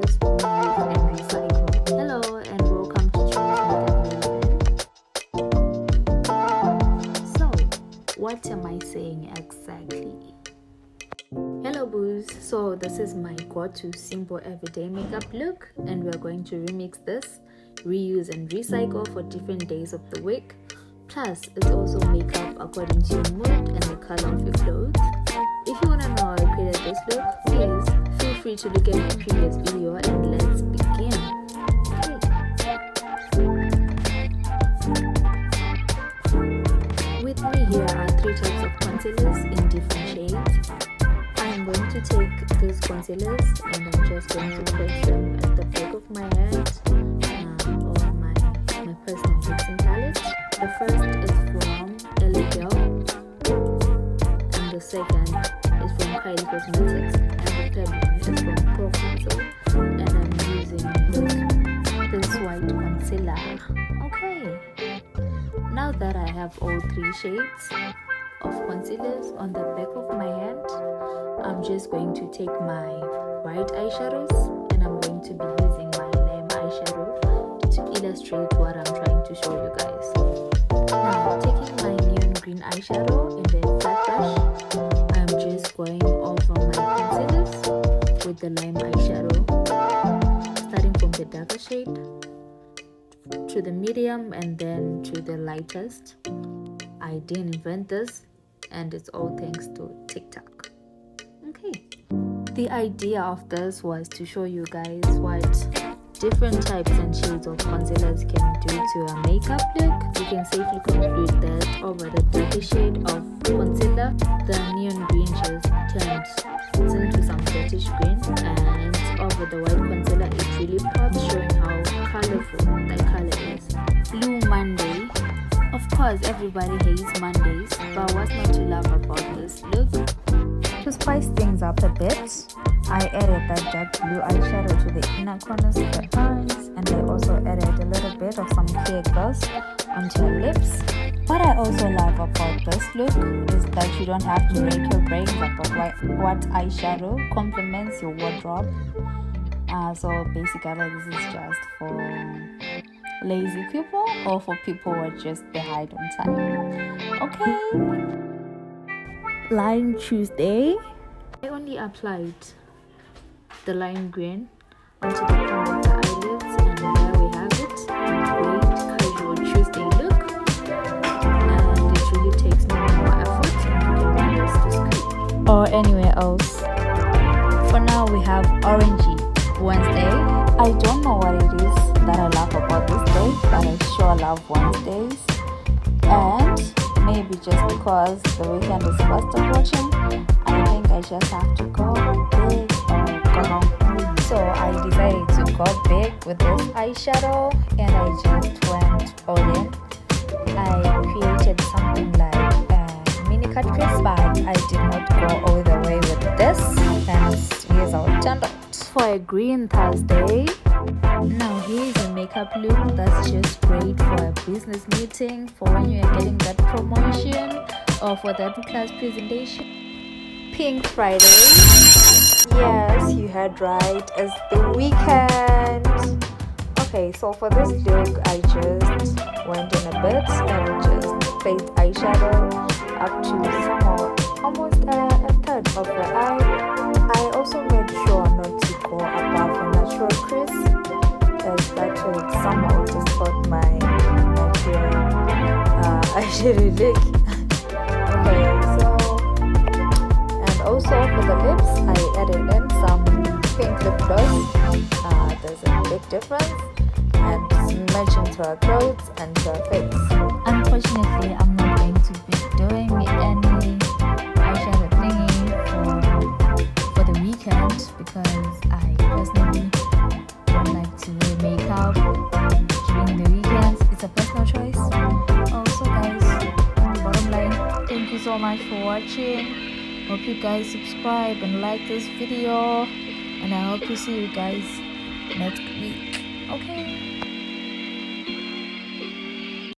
just reuse and recycle. Hello and welcome to Choose. So, what am I saying exactly? Hello boos, so this is my go-to simple everyday makeup look, and we're going to remix this, reuse and recycle for different days of the week. Plus, it's also makeup according to your mood and the color of your clothes. If you want to know how I created this look, please feel free to look at my previous video and let's begin. With me here are 3 types of concealers in different shades. I'm going to take these concealers and I'm just going to place them at the back of my head or my personal mixing palette. The first is from Girl, and the second is from Kylie Cosmetics, and the third one is from Pro Conceal, and I'm using this white concealer. Okay, now that I have all 3 shades of concealers on the back of my hand, I'm just going to take my white eyeshadows and I'm going to be using my lime eyeshadow to illustrate what I'm trying to show you guys. Now, taking my neon green eyeshadow in the flat brush, I'm just going over my concealers with the lime eyeshadow, starting from the darker shade to the medium and then to the lightest. I didn't invent this, and it's all thanks to TikTok. Okay, the idea of this was to show you guys what different types and shades of concealers can do to a makeup look. You can safely conclude that over the dirty shade of concealer, the neon green just turns into some reddish green, and over the white concealer it really pops, showing how colorful that color is. Blue Monday. Of course, everybody hates Mondays, but what's not to love about this look? To spice things up a bit, I added that dark blue eyeshadow to the inner corners of the eyes, and I also added a little bit of some clear gloss onto your lips. What I also love about this look is that you don't have to break your brains about what eyeshadow complements your wardrobe. So basically this is just for lazy people or for people who are just behind on time. Okay. Line Tuesday. I only applied the lime green onto the corner of the eyelids, and there we have it. Great casual Tuesday look, and it really takes no more effort, and you can wear this to school or anywhere else. For now we have Orangey Wednesday. I don't know what it is that I love about this day, but I sure love Wednesdays, and maybe just because the weekend is fast approaching, I think I just have to go big or go home. So I decided to go big with this eyeshadow, and I just went all in. I created something like a mini cut crease, but I did not go all the way with this, and here's how it turned out. For a green Thursday, now here's a makeup look that's just great for a business meeting, for when you are getting that promotion, or for that class presentation. Pink Friday. Yes, you heard right, it's the weekend. Okay, so for this look, I just went in a bit and just placed eyeshadow up to almost a third of the eye. I also made sure not to go above a natural crease, as that would somehow distort my natural eyeshadow look. Okay, so, and also for the lips, I added in some pink lip gloss. There's a big difference, and smudge into her clothes and to her face. Unfortunately, I'm not going to be doing any eyeshadow thingy for the weekend, because I personally don't like to wear makeup during the weekends. It's a personal choice. Also guys, bottom line, thank you so much for watching. Hope you guys subscribe and like this video, and I hope to see you guys next week. Okay.